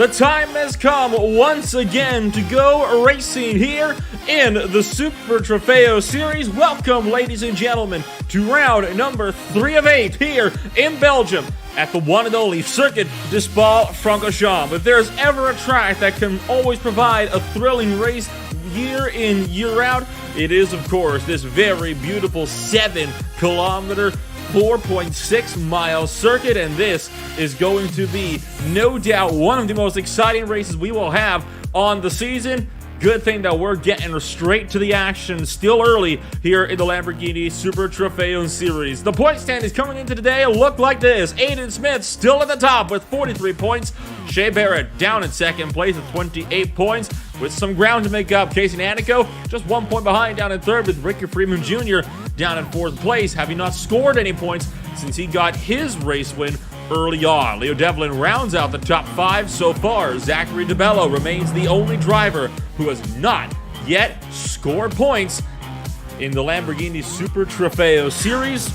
The time has come once again to go racing here in the Super Trofeo Series. Welcome, ladies and gentlemen, to round number 3 of 8 here in Belgium at the one and only Circuit de Spa-Francorchamps. If there's ever a track that can always provide a thrilling race year in, year out, it is, of course, this very beautiful 7-kilometer 4.6-mile circuit, and this is going to be, no doubt, one of the most exciting races we will have on the season. Good thing that we're getting straight to the action still early here in the Lamborghini Super Trofeo Series. The point stand is coming into today look like this. Aiden Smith still at the top with 43 points. Shea Barrett down in second place with 28 points. With some ground to make up, Casey Nanico just 1 point behind down in third, with Ricky Freeman Jr. down in fourth place, having not scored any points since he got his race win early on. Leo Devlin rounds out the top 5 so far. Zachary DeBello remains the only driver who has not yet scored points in the Lamborghini Super Trofeo Series.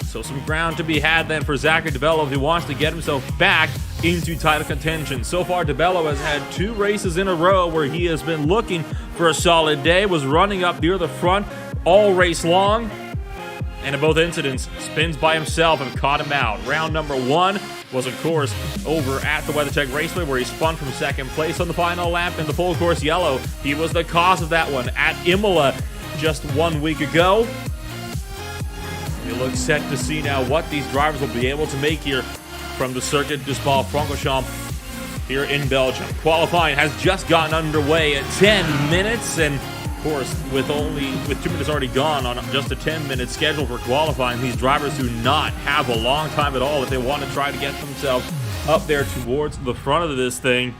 So some ground to be had then for Zachary DeBello if he wants to get himself back into title contention. So far, DeBello has had 2 races in a row where he has been looking for a solid day, was running up near the front all race long, and in both incidents, spins by himself and caught him out. Round number 1 was, of course, over at the WeatherTech Raceway, where he spun from second place on the final lap in the full course yellow. He was the cause of that one at Imola just 1 week ago. We look set to see now what these drivers will be able to make here from the Circuit de Spa-Francorchamps here in Belgium. Qualifying has just gotten underway at 10 minutes, and of course, with 2 minutes already gone on just a 10-minute schedule for qualifying, these drivers do not have a long time at all if they want to try to get themselves up there towards the front of this thing.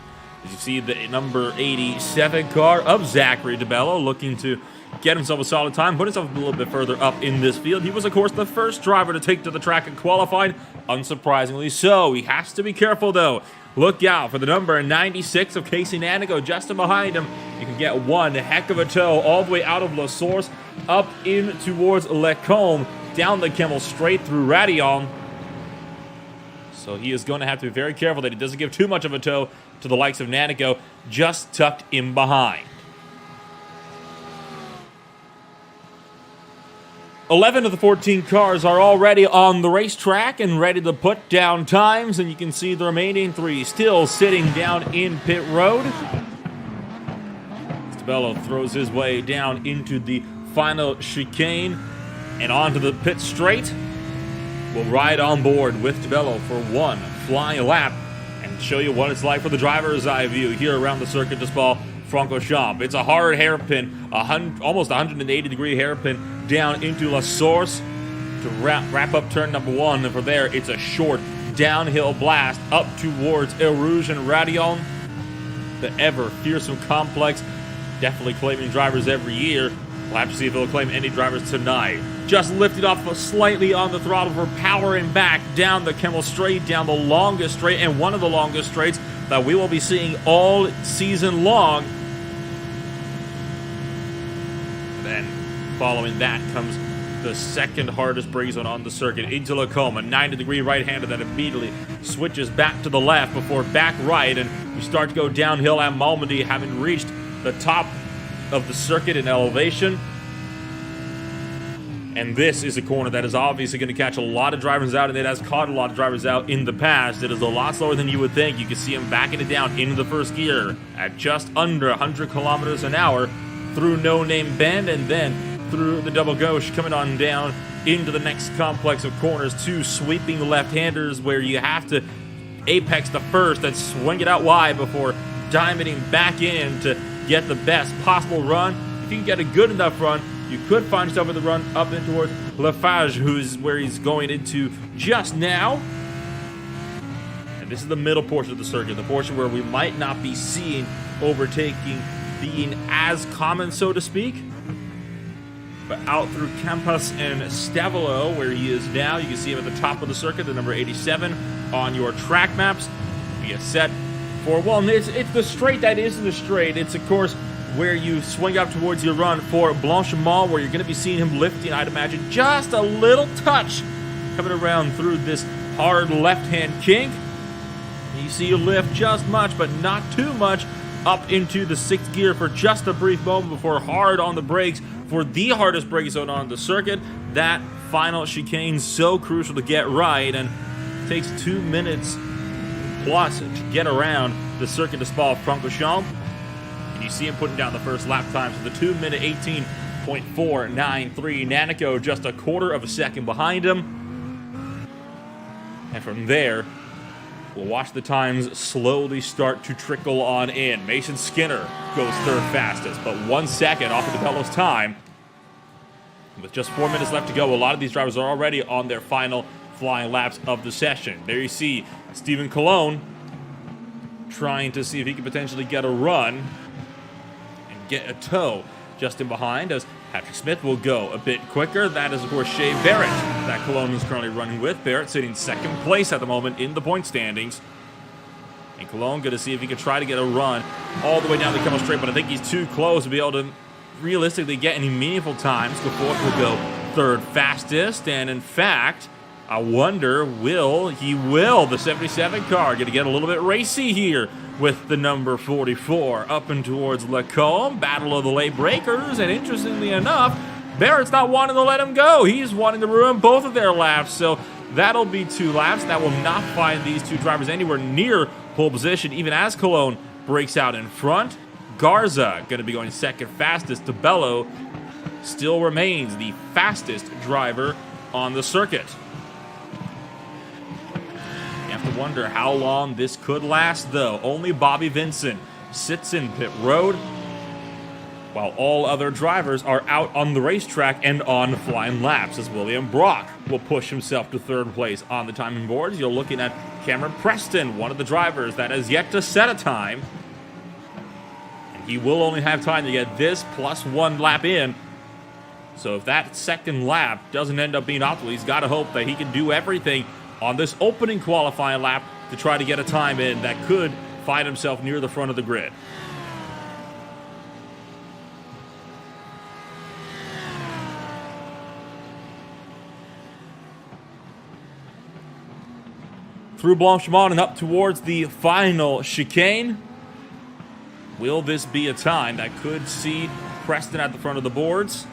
As you see, the number 87 car of Zachary DeBello looking to get himself a solid time, put himself a little bit further up in this field. He was, of course, the first driver to take to the track and qualified, unsurprisingly so. He has to be careful, though. Look out for the number 96 of Casey Nanico just behind him. You can get one heck of a tow all the way out of La Source, up in towards Le Combe, down the Kemmel straight through Radillon. So he is going to have to be very careful that he doesn't give too much of a tow to the likes of Nanico, just tucked in behind. 11 of the 14 cars are already on the racetrack and ready to put down times, and you can see the remaining 3 still sitting down in pit road. DeBello throws his way down into the final chicane and onto the pit straight. We'll ride on board with DeBello for one flying lap and show you what it's like for the driver's eye view here around the Circuit de Spa-Francorchamps. It's a hard hairpin, almost 180-degree hairpin down into La Source to wrap up turn number 1, and from there it's a short downhill blast up towards Eau Rouge and Radillon. The ever fearsome complex, definitely claiming drivers every year. We'll have to see if it'll claim any drivers tonight. Just lifted off slightly on the throttle for powering back down the Kemmel straight, down the longest straight, and one of the longest straights that we will be seeing all season long. Then following that comes the second hardest brake zone on the circuit into Le Combe, a 90-degree right-hander that immediately switches back to the left before back right, and we start to go downhill at Malmedy, having reached the top of the circuit in elevation. And this is a corner that is obviously going to catch a lot of drivers out, and it has caught a lot of drivers out in the past. It is a lot slower than you would think. You can see him backing it down into the first gear at just under 100 kilometers an hour through No Name Bend, and then through the double gauche, coming on down into the next complex of corners, 2 sweeping left-handers where you have to apex the first and swing it out wide before diamonding back in to get the best possible run. If you can get a good enough run, you could find yourself in the run up in towards Lafage, who's where he's going into just now. And this is the middle portion of the circuit, the portion where we might not be seeing overtaking being as common, so to speak. But out through Campus and Stavelo, where he is now, you can see him at the top of the circuit, the number 87 on your track maps. You get set for, well, it's the straight that isn't a straight. It's, of course, where you swing up towards your run for Blanchimont, where you're going to be seeing him lifting, I'd imagine, just a little touch coming around through this hard left-hand kink. You see you lift just much, but not too much, up into the 6th gear for just a brief moment before hard on the brakes for the hardest brake zone on the circuit. That final chicane so crucial to get right, and takes 2 minutes plus to get around the circuit to Spa-Francorchamps. And you see him putting down the first lap times with a 2-minute 18.493. Nanico just a quarter of a second behind him. And from there, we'll watch the times slowly start to trickle on in. Mason Skinner goes third fastest, but 1 second off of DeBello's time. With just 4 minutes left to go, a lot of these drivers are already on their final flying laps of the session. There you see Stephen Colon trying to see if he can potentially get a run and get a tow just in behind, as Patrick Smith will go a bit quicker. That is, of course, Shea Barrett that Colon is currently running with. Barrett sitting second place at the moment in the point standings. And Colon going to see if he can try to get a run all the way down the Camel Straight, but I think he's too close to be able to realistically get any meaningful times. Goforth will go third fastest, and in fact, I wonder, he will. The 77 car going to get a little bit racy here with the number 44 up and towards Lacombe. Battle of the late breakers, and interestingly enough, Barrett's not wanting to let him go. He's wanting to ruin both of their laps, so that'll be 2 laps. That will not find these 2 drivers anywhere near pole position, even as Colon breaks out in front. Garza going to be going second fastest. DeBello still remains the fastest driver on the circuit. You have to wonder how long this could last, though. Only Bobby Vincent sits in pit road, while all other drivers are out on the racetrack and on flying laps, as William Brock will push himself to third place on the timing boards. You're looking at Cameron Preston, one of the drivers that has yet to set a time. And he will only have time to get this plus 1 lap in. So if that second lap doesn't end up being optimal, he's got to hope that he can do everything on this opening qualifying lap to try to get a time in that could find himself near the front of the grid. Through Blanchimont and up towards the final chicane. Will this be a time that could see Preston at the front of the boards?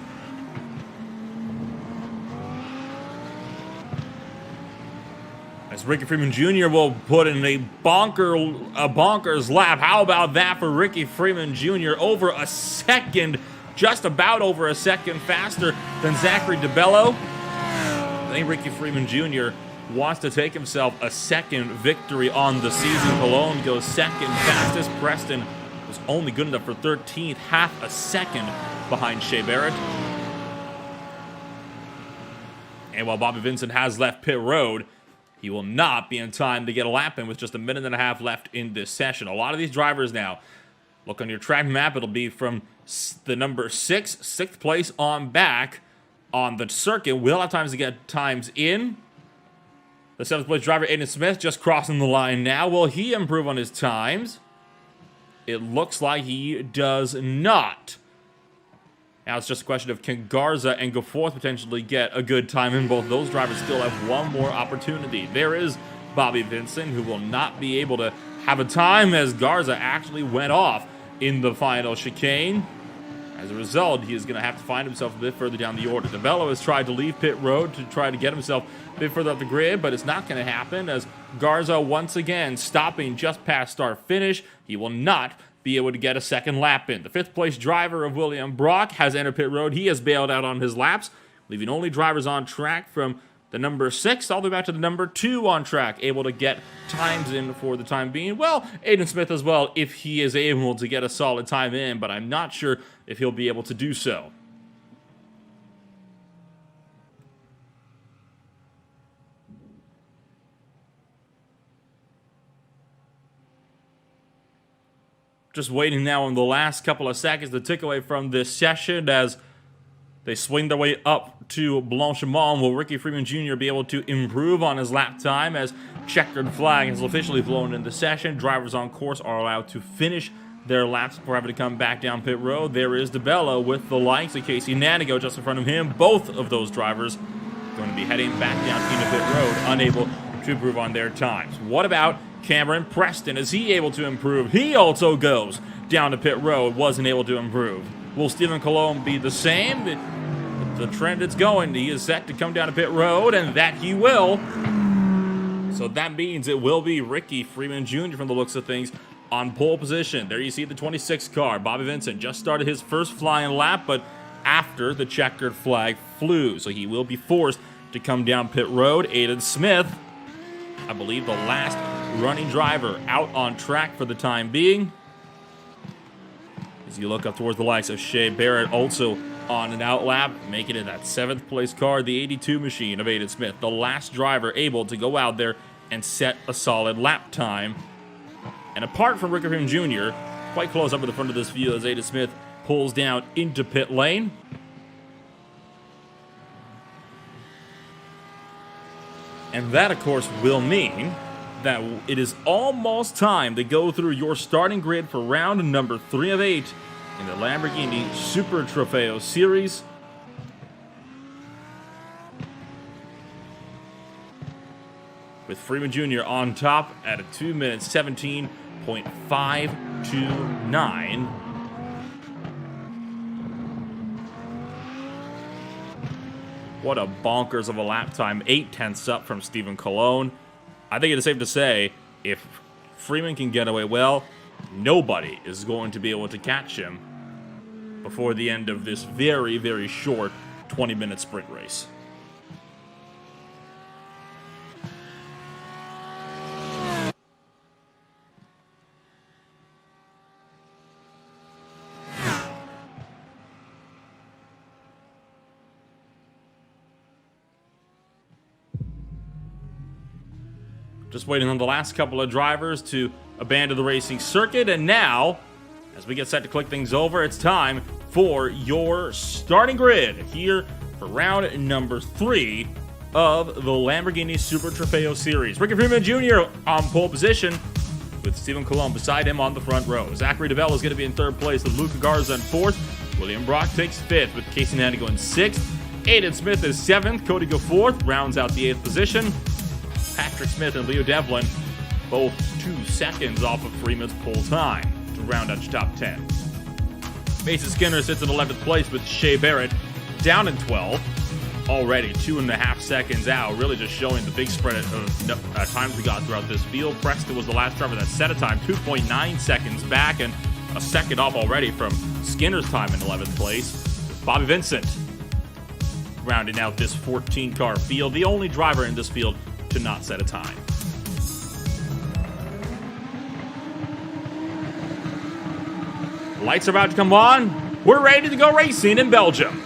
As Ricky Freeman Jr. will put in a bonkers lap. How about that for Ricky Freeman Jr.? Over a second, just about over a second faster than Zachary DeBello. I think Ricky Freeman Jr. wants to take himself a second victory on the season. Colon goes second fastest. Preston was only good enough for 13th, half a second behind Shea Barrett. And while Bobby Vincent has left pit road, he will not be in time to get a lap in with just a minute and a half left in this session. A lot of these drivers now, look on your track map, it'll be from the number 6, 6th place on back on the circuit. Will have times to get times in. The 7th place driver, Aiden Smith, just crossing the line now. Will he improve on his times? It looks like he does not. Now it's just a question of, can Garza and Goforth potentially get a good time in? Both those drivers still have one more opportunity. There is Bobby Vincent, who will not be able to have a time, as Garza actually went off in the final chicane. As a result, he is going to have to find himself a bit further down the order. DeBello has tried to leave pit road to try to get himself a bit further up the grid, but it's not going to happen, as Garza once again stopping just past start finish. He will not be able to get a second lap in. The 5th place driver of William Brock has entered pit road. He has bailed out on his laps, leaving only drivers on track from the number 6 all the way back to the number 2 on track, able to get times in for the time being. Well, Aiden Smith as well, if he is able to get a solid time in, but I'm not sure if he'll be able to do so. Just waiting now on the last couple of seconds to tick away from this session as they swing their way up to Blanchimont. Will Ricky Freeman Jr. be able to improve on his lap time, as checkered flag has officially flown in the session? Drivers on course are allowed to finish their laps before having to come back down pit road. There is DeBello with the likes of Casey Nanigo just in front of him. Both of those drivers going to be heading back down into pit road, unable to improve on their times. What about Cameron Preston, is he able to improve? He also goes down to pit road, wasn't able to improve. Will Stephen Colon be the same? The trend it's going, he is set to come down to pit road, and that he will. So that means it will be Ricky Freeman Jr. from the looks of things on pole position. There you see the 26 car. Bobby Vincent just started his first flying lap, but after the checkered flag flew. So he will be forced to come down pit road. Aiden Smith, I believe the last running driver out on track for the time being. As you look up towards the likes of Shea Barrett, also on an out lap, making it that 7th place car, the 82 machine of Aiden Smith, the last driver able to go out there and set a solid lap time. And apart from Ricky Freeman Jr., quite close up at the front of this field as Aiden Smith pulls down into pit lane. And that, of course, will mean that it is almost time to go through your starting grid for round number 3 of 8 in the Lamborghini Super Trofeo Series. With Freeman Jr. on top at a 2 minute 17.529. What a bonkers of a lap time. 0.8 up from Stephen Colon. I think it is safe to say, if Freeman can get away well, nobody is going to be able to catch him before the end of this very, very short 20-minute sprint race. Just waiting on the last couple of drivers to abandon the racing circuit. And now, as we get set to click things over, it's time for your starting grid here for round number 3 of the Lamborghini Super Trofeo Series. Ricky Freeman Jr. on pole position with Stephen Colon beside him on the front row. Zachary DeBello is going to be in 3rd place with Luca Garza in 4th. William Brock takes 5th with Casey Nanigo in 6th. Aiden Smith is 7th. Cody go 4th, rounds out the 8th position. Patrick Smith and Leo Devlin, both 2 seconds off of Freeman's pole time to round out your top 10. Mason Skinner sits in 11th place with Shea Barrett down in 12th. Already 2.5 seconds out, really just showing the big spread of times we got throughout this field. Preston was the last driver that set a time, 2.9 seconds back, and a second off already from Skinner's time in 11th place. Bobby Vincent rounding out this 14-car field, the only driver in this field to not set a time. Lights are about to come on. We're ready to go racing in Belgium.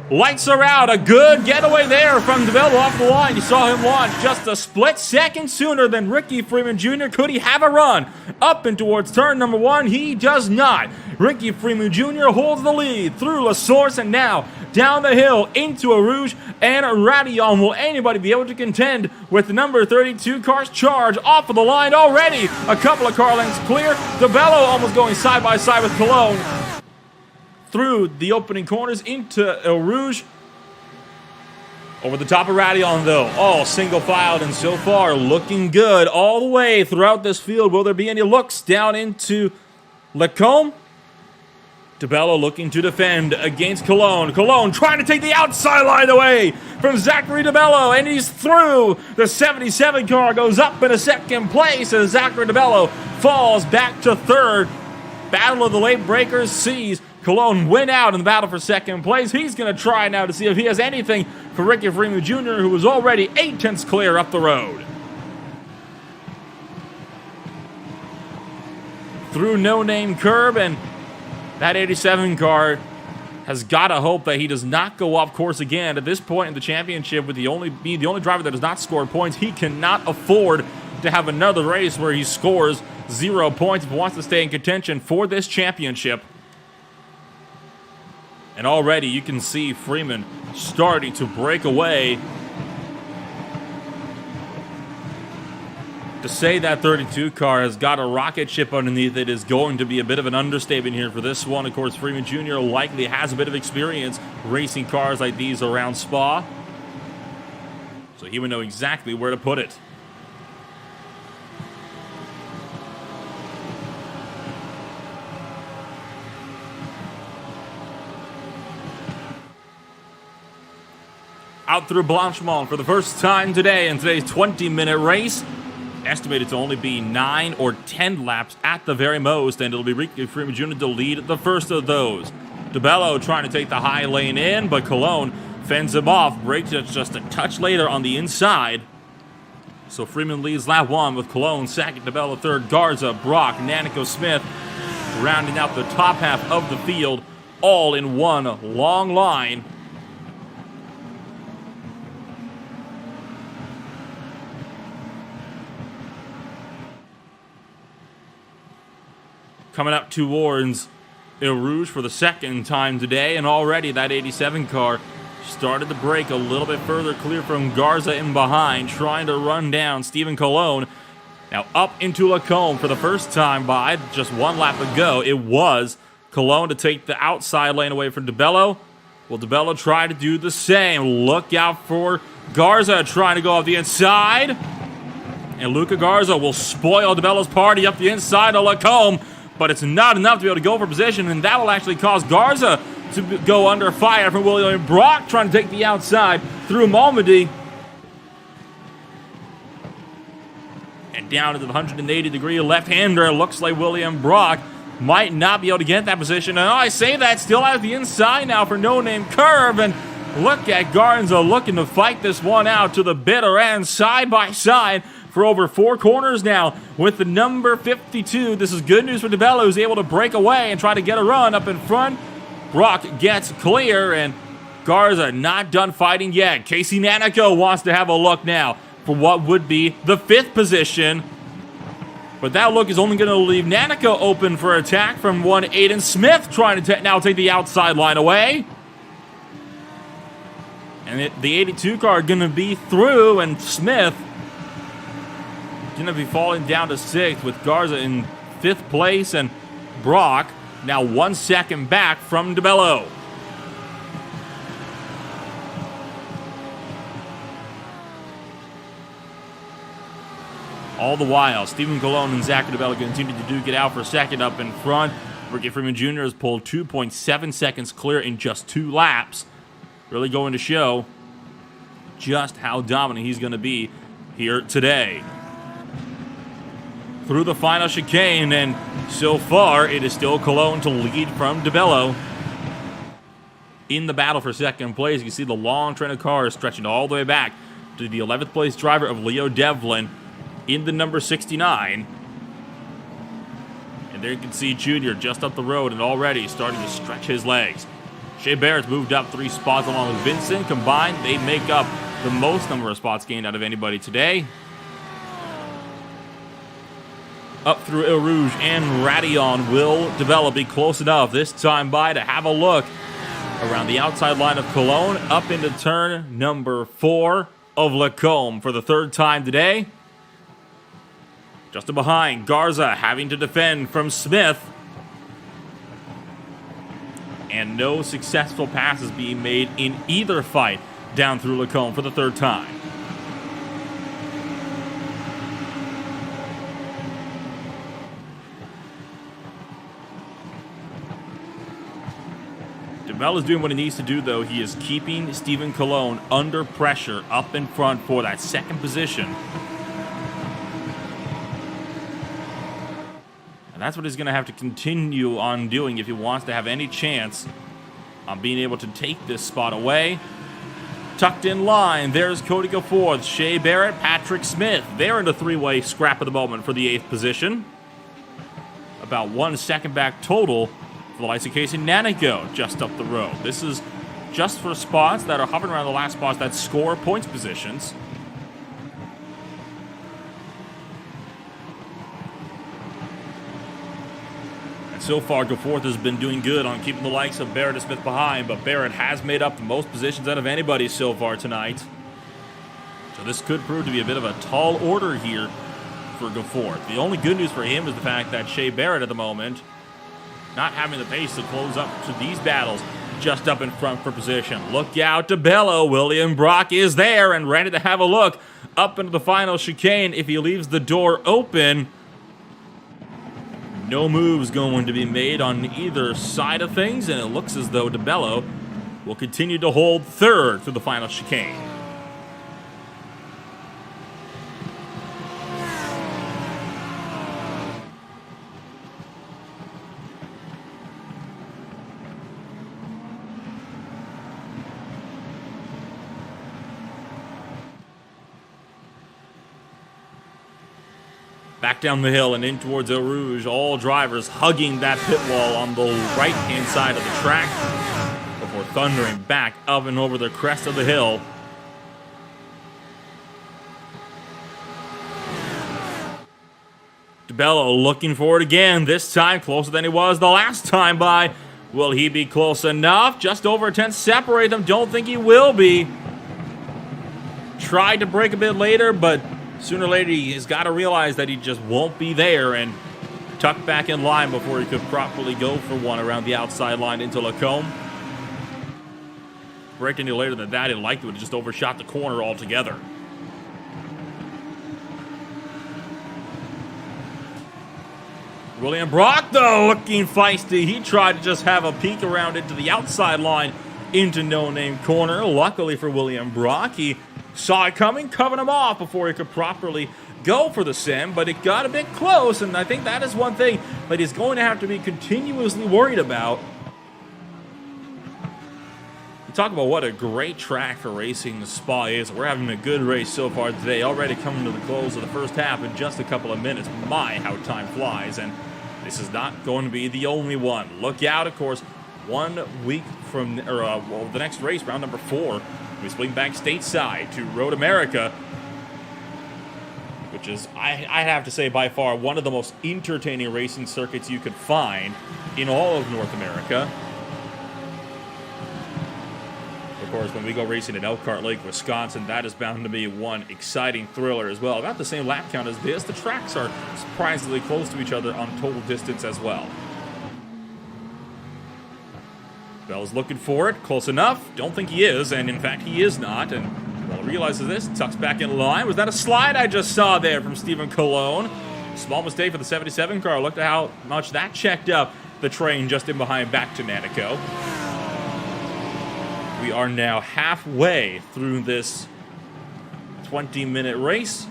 Lights are out. A good getaway there from DeBello off the line. You saw him launch just a split second sooner than Ricky Freeman Jr. Could he have a run up and towards turn number 1? He does not. Ricky Freeman Jr. holds the lead through La Source and now down the hill into Eau Rouge and Radillon. Will anybody be able to contend with the number 32 car's charge off of the line already? A couple of car lengths clear. DeBello almost going side by side with Colon through the opening corners into Eau Rouge. Over the top of Radillon, though, all single-filed and so far looking good all the way throughout this field. Will there be any looks down into Lacombe? DeBello looking to defend against Colon. Colon trying to take the outside line away from Zachary DeBello, and he's through. The 77 car goes up in a 2nd place as Zachary DeBello falls back to 3rd. Battle of the late breakers sees Colon win out in the battle for 2nd place. He's going to try now to see if he has anything for Ricky Freeman Jr., who was already 0.8 clear up the road. Through no-name curb, and that 87 car has got to hope that he does not go off course again. At this point in the championship, with the only driver that has not scored points, he cannot afford to have another race where he scores 0 points if he wants to stay in contention for this championship. And already you can see Freeman starting to break away. To say that 32 car has got a rocket ship underneath it is going to be a bit of an understatement here for this one. Of course, Freeman Jr. likely has a bit of experience racing cars like these around Spa, so he would know exactly where to put it. out through Blanchimont for the first time today in today's 20-minute race. Estimated to only be 9 or 10 laps at the very most, and it'll be Ricky Freeman Jr. to lead the first of those. DeBello trying to take the high lane in, but Cologne fends him off. Brakes just a touch later on the inside. So Freeman leads lap 1 with Cologne second, DeBello third, Garza, Brock, Nanico, Smith rounding out the top half of the field, all in one long line. Coming up towards Eau Rouge for the second time today, and already that 87 car started to break a little bit further clear from Garza in behind, trying to run down Stephen Cologne. Now up into Lacombe for the first time by just one lap ago. It was Cologne to take the outside lane away from DeBello. Will DeBello try to do the same? Look out for Garza trying to go off the inside. And Luca Garza will spoil DeBello's party up the inside of Lacombe. But it's not enough to be able to go for position, and that will actually cause Garza to go under fire from William Brock, trying to take the outside through Malmedy. And down into the 180-degree left-hander. Looks like William Brock might not be able to get that position. And I say that, still out the inside now for No Name Curve. And look at Garza looking to fight this one out to the bitter end, side by side, for over 4 corners now with the number 52. This is good news for DeBello, who's able to break away and try to get a run up in front. Brock gets clear, and Garza not done fighting yet. Casey Nanico wants to have a look now for what would be the 5th position. But that look is only going to leave Nanico open for attack from one Aiden Smith, trying to now take the outside line away. And the 82 car going to be through, and Smith going to be falling down to 6th with Garza in 5th place, and Brock now 1 second back from DeBello. All the while, Stephen Cologne and Zach DeBello continue to duke it out for second up in front. Ricky Freeman Jr. has pulled 2.7 seconds clear in just 2 laps. Really going to show just how dominant he's going to be here today. Through the final chicane, and so far it is still Cologne to lead from DeBello. In the battle for second place, you can see the long train of cars stretching all the way back to the 11th place driver of Leo Devlin in the number 69. And there you can see Junior just up the road and already starting to stretch his legs. Shea Barrett's moved up 3 spots along with Vincent. Combined, they make up the most number of spots gained out of anybody today. Up through Eau Rouge and Radillon, will DeBello be close enough this time by to have a look around the outside line of Cologne up into turn number 4 of Lacombe for the 3rd time today. Just behind, Garza having to defend from Smith. And no successful passes being made in either fight down through Lacombe for the 3rd time. DeBello is doing what he needs to do, though. He is keeping Stephen Cologne under pressure up in front for that 2nd position. And that's what he's going to have to continue on doing if he wants to have any chance on being able to take this spot away. Tucked in line, there's Cody Goforth, Shea Barrett, Patrick Smith. They're in a 3-way scrap at the moment for the 8th position. About 1 second back total for the likes of Casey Nanico just up the road. This is just for spots that are hovering around the last spots that score points positions. And so far, Goforth has been doing good on keeping the likes of Barrett and Smith behind, but Barrett has made up the most positions out of anybody so far tonight. So this could prove to be a bit of a tall order here for Goforth. The only good news for him is the fact that Shea Barrett at the moment not having the pace to close up to these battles just up in front for position. Look out, DeBello. William Brock is there and ready to have a look up into the final chicane. If he leaves the door open, no moves going to be made on either side of things, and it looks as though DeBello will continue to hold third through the final chicane. Back down the hill and in towards Eau Rouge, all drivers hugging that pit wall on the right-hand side of the track before thundering back up and over the crest of the hill. DeBello looking for it again, this time closer than he was the last time by. Will he be close enough? Just over a tenth separate them. Don't think he will be. Tried to break a bit later, but sooner or later, he's got to realize that he just won't be there and tuck back in line before he could properly go for one around the outside line into Lacombe. Break any later than that, he likely would have just overshot the corner altogether. William Brock, though, looking feisty. He tried to just have a peek around into the outside line into No Name Corner. Luckily for William Brock, he saw it coming, covering him off before he could properly go for the sim, but it got a bit close, and I think that is one thing that he's going to have to be continuously worried about. You talk about what a great track for racing the Spa is. We're having a good race so far today, already coming to the close of the first half in just a couple of minutes. My, how time flies, and this is not going to be the only one. Look out, of course, 1 week from, the next race, round number 4, we swing back stateside to Road America, which is, I have to say, by far one of the most entertaining racing circuits you could find in all of North America. Of course, when we go racing at Elkhart Lake, Wisconsin, that is bound to be one exciting thriller as well. About the same lap count as this, the tracks are surprisingly close to each other on total distance as well. Bell's looking for it, close enough. Don't think he is, and in fact he is not. And Bell realizes this, tucks back in line. Was that a slide I just saw there from Stephen Colon? Small mistake for the 77 car. Look at how much that checked up the train just in behind back to Nanico. We are now halfway through this 20-minute race.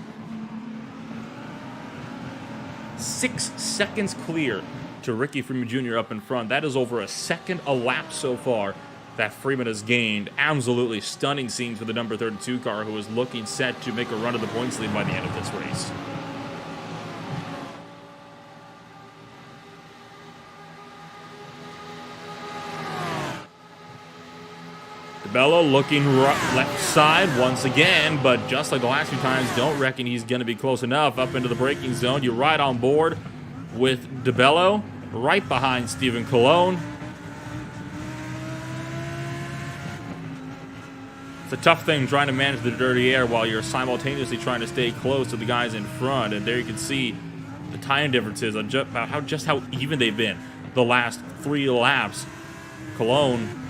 6 seconds clear to Ricky Freeman Jr. up in front. That is over a second a lap so far that Freeman has gained. Absolutely stunning scenes for the number 32 car, who is looking set to make a run of the points lead by the end of this race. DeBello looking left side once again, but just like the last few times, don't reckon he's going to be close enough up into the braking zone. You're right on board with DeBello, right behind Stephen Colon. It's a tough thing trying to manage the dirty air while you're simultaneously trying to stay close to the guys in front. And there you can see the time differences on about how even they've been the last 3 laps. Colon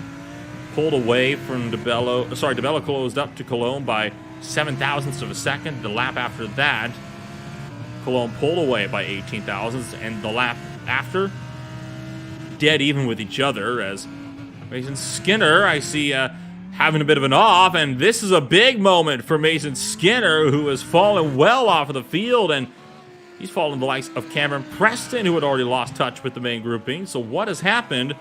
pulled away from DeBello. DeBello closed up to Colon by 7 thousandths of a second. The lap after that, Colon pulled away by 18 thousandths, and the lap after, dead even with each other, as Mason Skinner, I see, having a bit of an off, and this is a big moment for Mason Skinner, who has fallen well off of the field, and he's fallen the likes of Cameron Preston, who had already lost touch with the main grouping. So what has happened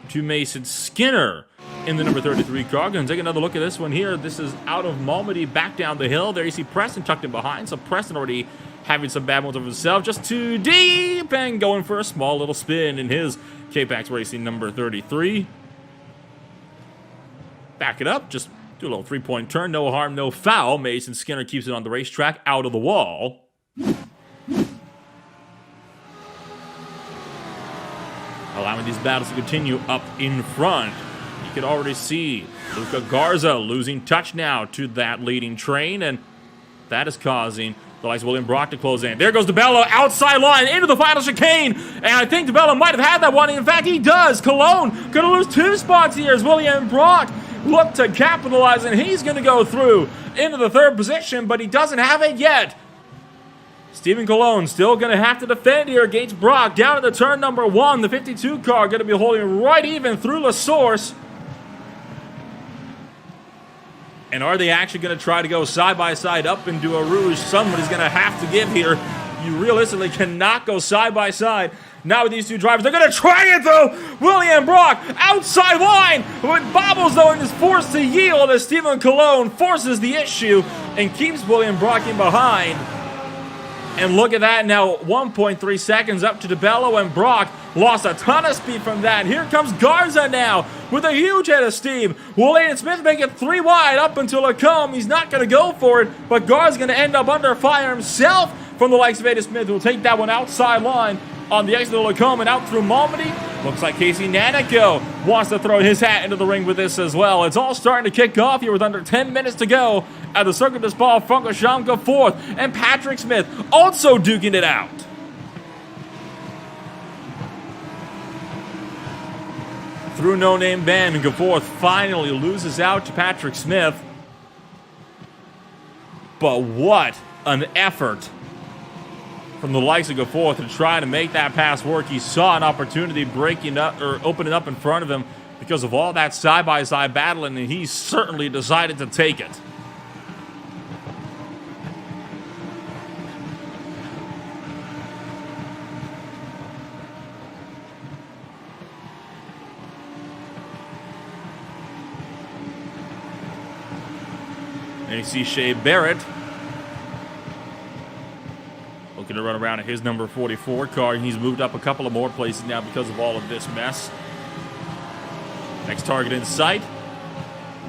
to Mason Skinner in the number 33 car? Going to take another look at this one here. This is out of Malmedy, back down the hill. There you see Preston tucked in behind, so Preston already having some bad moments of himself, just too deep, and going for a small little spin in his K-Pax Racing number 33. Back it up, just do a little 3-point turn, no harm, no foul. Mason Skinner keeps it on the racetrack, out of the wall. Allowing these battles to continue up in front. You can already see Luca Garza losing touch now to that leading train, and that is causing the likes of William Brock to close in. There goes DeBello, outside line, into the final chicane, and I think DeBello might have had that one. In fact, he does. Colon going to lose 2 spots here as William Brock look to capitalize, and he's going to go through into the 3rd position, but he doesn't have it yet. Stephen Colon still going to have to defend here against Brock. Down at the turn number 1, the 52 car going to be holding right even through La Source. And are they actually going to try to go side-by-side up into a rouge? Somebody's going to have to give here. You realistically cannot go side-by-side. Now with these two drivers, they're going to try it, though! William Brock, outside line! But Bobbles, though, is forced to yield as Stephen Cologne forces the issue and keeps William Brock in behind. And look at that now, 1.3 seconds up to DeBello, and Brock lost a ton of speed from that. Here comes Garza now with a huge head of steam. Will Aiden Smith make it 3 wide up until Lacombe? He's not going to go for it, but Garza's going to end up under fire himself from the likes of Aiden Smith, who will take that one outside line on the exit of Lacombe and out through Malmedy. Looks like Casey Nanico wants to throw his hat into the ring with this as well. It's all starting to kick off here with under 10 minutes to go at the Circuit de Spa-Francorchamps 4th. And Patrick Smith also duking it out. Through No Name Ben, and Gaforth finally loses out to Patrick Smith. But what an effort from the likes of Gaforth to try to make that pass work. He saw an opportunity breaking up or opening up in front of him because of all that side-by-side battling, and he certainly decided to take it. And you see Shea Barrett looking to run around at his number 44 car. He's moved up a couple of more places now because of all of this mess. Next target in sight,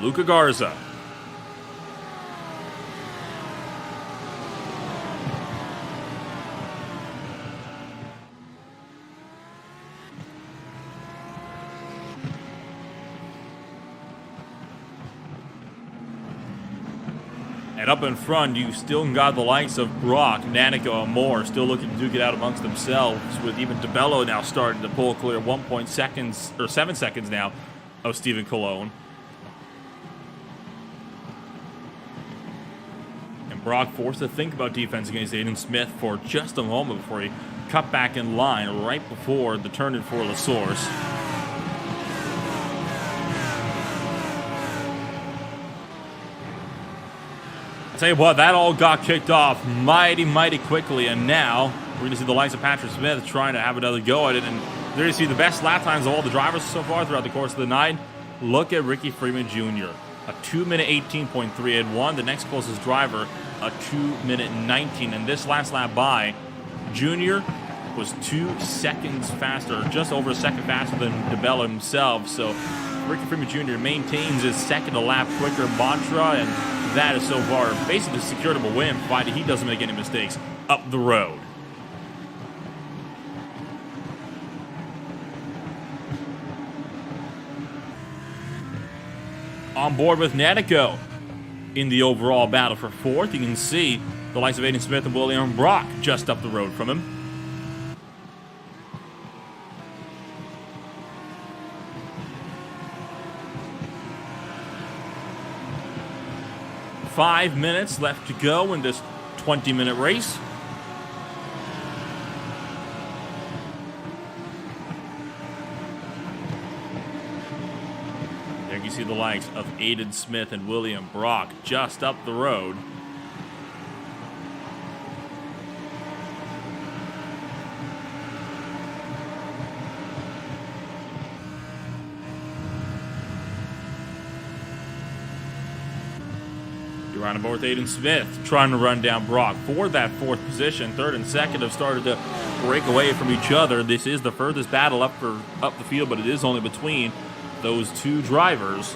Luca Garza. And up in front, you still got the likes of Brock, Nanico, and Moore still looking to duke it out amongst themselves, with even DeBello now starting to pull clear 7 seconds now of Stephen Cologne. And Brock forced to think about defense against Aiden Smith for just a moment before he cut back in line right before the turn-in for La Source. Tell you what, that all got kicked off mighty quickly, and now we're going to see the likes of Patrick Smith trying to have another go at it, and there you see the best lap times of all the drivers so far throughout the course of the night. Look at Ricky Freeman Jr., a 2-minute 18.3 had won. The next closest driver, a 2-minute 19, and this last lap by Jr. was 2 seconds faster, just over a second faster than DeBello himself. So Ricky Freeman Jr. maintains his second to lap quicker mantra, and that is so far basically secured him a win, provided he doesn't make any mistakes up the road. On board with Nanico in the overall battle for 4th. You can see the likes of Aiden Smith and William Brock just up the road from him. Five minutes left to go in this 20-minute race. There you see the likes of Aiden Smith and William Brock just up the road. You're on board with Aiden Smith trying to run down Brock for that 4th position. 3rd and 2nd have started to break away from each other. This is the furthest battle up the field, but it is only between those two drivers.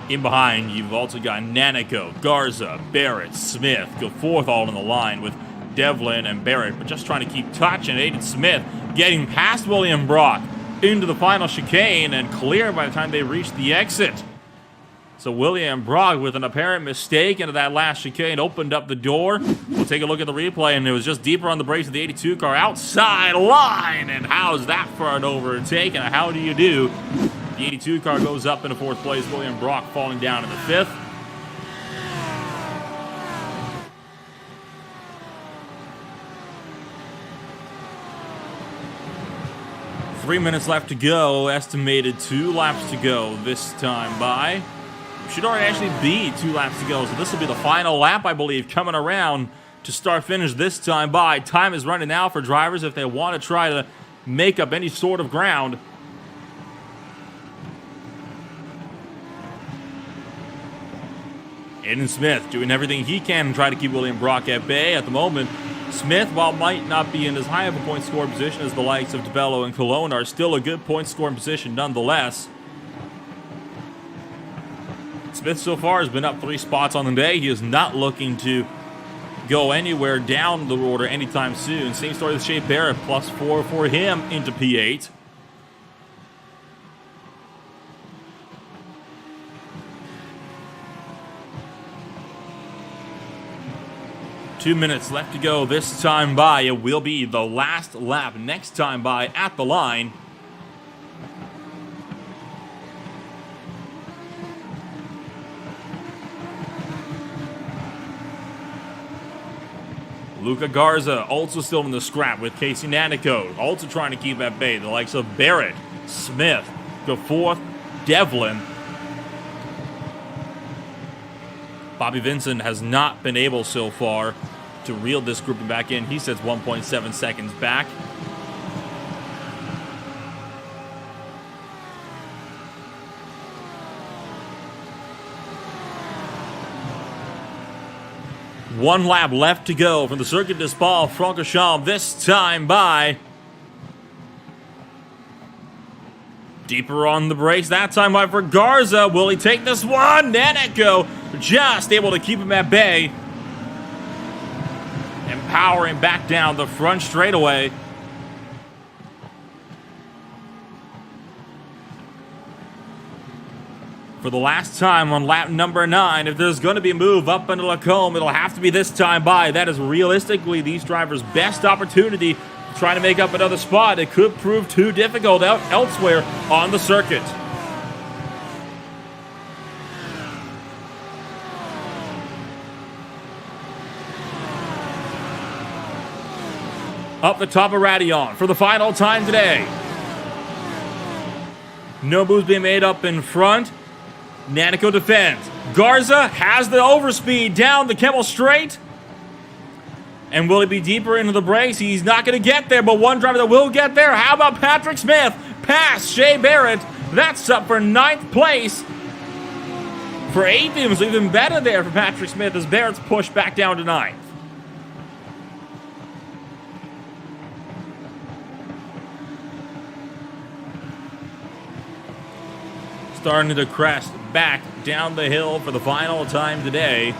In behind, you've also got Nanico, Garza, Barrett, Smith, Gaforth all in the line with Devlin and Barrett, but just trying to keep touch, and Aiden Smith getting past William Brock into the final chicane and clear by the time they reach the exit. So William Brock, with an apparent mistake into that last chicane, opened up the door. We'll take a look at the replay, and it was just deeper on the brakes of the 82 car outside line. And how's that for an overtake? And how do you do? The 82 car goes up into 4th place. William Brock falling down in the 5th. Three minutes left to go. Estimated 2 laps to go this time by. Should already actually be 2 laps to go, so this will be the final lap, I believe, coming around to start finish this time by. Time is running out for drivers if they want to try to make up any sort of ground. Aiden Smith doing everything he can to try to keep William Brock at bay. At the moment, Smith, while might not be in as high of a point scoring position as the likes of DeBello and Cologne, are still a good point scoring position nonetheless. Smith so far has been up 3 spots on the day. He is not looking to go anywhere down the order anytime soon. Same story with Shea Barrett, +4 for him into P8. Two minutes left to go this time by. It will be the last lap next time by at the line. Luca Garza also still in the scrap with Casey Nanico, also trying to keep at bay. The likes of Barrett, Smith, go fourth, Devlin. Bobby Vincent has not been able so far to reel this grouping back in. He sits 1.7 seconds back. One lap left to go from the Circuit de Spa-Francorchamps this time by. Deeper on the brakes that time by for Garza. Will he take this one? Nanico just able to keep him at bay. And powering back down the front straightaway. For the last time on lap number 9, if there's going to be a move up into Lacombe, it'll have to be this time by. That is realistically these drivers' best opportunity to try to make up another spot. It could prove too difficult out elsewhere on the circuit. Up the top of Radion for the final time today. No moves being made up in front. Nanico defends. Garza has the overspeed down the Kemmel Straight. And will he be deeper into the brakes? He's not going to get there, but one driver that will get there. How about Patrick Smith? Past Shea Barrett. That's up for 9th place. For 8th, it was even better there for Patrick Smith as Barrett's pushed back down to 9th. Starting to crest back down the hill for the final time today.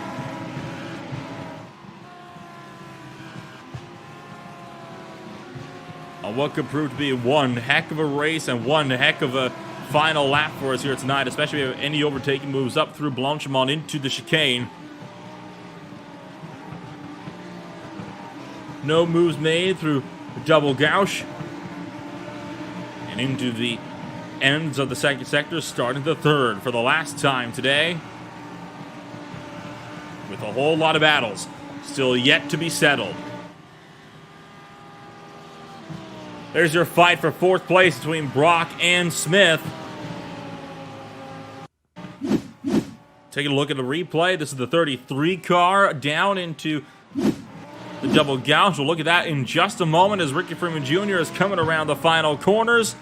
On what could prove to be one heck of a race and one heck of a final lap for us here tonight, especially if any overtaking moves up through Blanchimont into the chicane. No moves made through double gauche and into the ends of the second sector, starting the third for the last time today. With a whole lot of battles still yet to be settled. There's your fight for 4th place between Brock and Smith. Taking a look at the replay. This is the 33 car down into the double gouge. We'll look at that in just a moment as Ricky Freeman Jr. is coming around the final corners.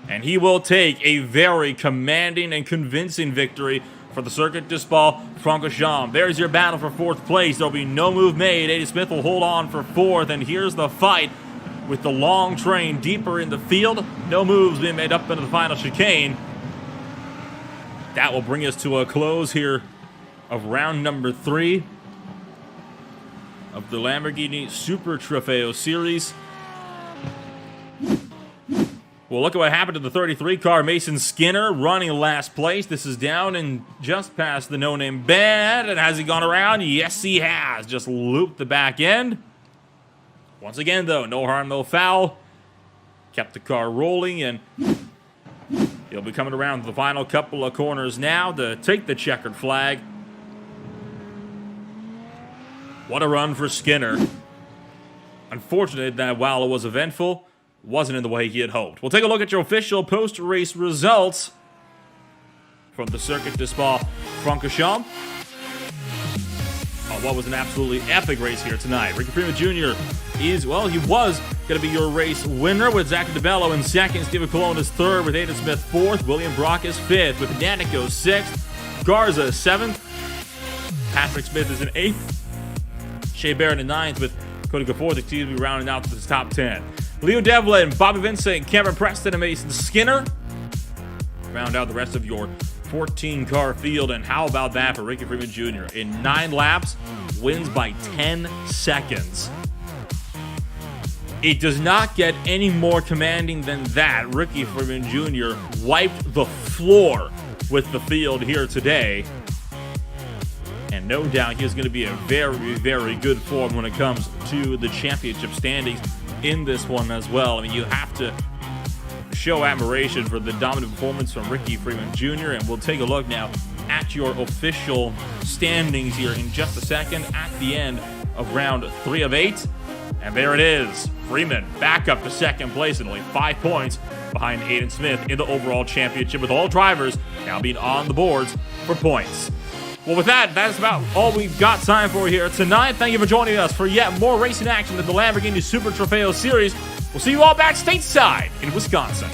And he will take a very commanding and convincing victory for the Circuit de Spa-Francorchamps. There's your battle for 4th place. There'll be no move made. Eddie Smith will hold on for 4th. And here's the fight with the long train deeper in the field. No moves being made up into the final chicane. That will bring us to a close here of round number 3 of the Lamborghini Super Trofeo Series. Well, look at what happened to the 33 car. Mason Skinner running last place. This is down and just past the no-name band. And has he gone around? Yes, he has. Just looped the back end. Once again, though, no harm, no foul. Kept the car rolling, and he'll be coming around the final couple of corners now to take the checkered flag. What a run for Skinner. Unfortunate that while it was eventful, wasn't in the way he had hoped. We'll take a look at your official post-race results. from the Circuit de Spa-Francorchamps. What was an absolutely epic race here tonight. Ricky Freeman Jr. he was going to be your race winner with Zach DeBello in second, Steven Colon is third with Aiden Smith fourth, William Brock is fifth with Danico sixth, Garza is seventh, Patrick Smith is in eighth, Shea Barrett in ninth with Cody Gaforth, rounding out the top 10. Leo Devlin, Bobby Vincent, Cameron Preston, and Mason Skinner round out the rest of your 14-car field. And how about that for Ricky Freeman Jr.? In 9 laps, wins by 10 seconds. It does not get any more commanding than that. Ricky Freeman Jr. wiped the floor with the field here today. And no doubt he is going to be in very, very good form when it comes to the championship standings in this one as well. I mean, you have to show admiration for the dominant performance from Ricky Freeman Jr. And we'll take a look now at your official standings here in just a second at the end of round 3 of 8. And there it is. Freeman back up to second place and only 5 points behind Aiden Smith in the overall championship, with all drivers now being on the boards for points. Well, with that, that's about all we've got time for here tonight. Thank you for joining us for yet more racing action in the Lamborghini Super Trofeo Series. We'll see you all back stateside in Wisconsin.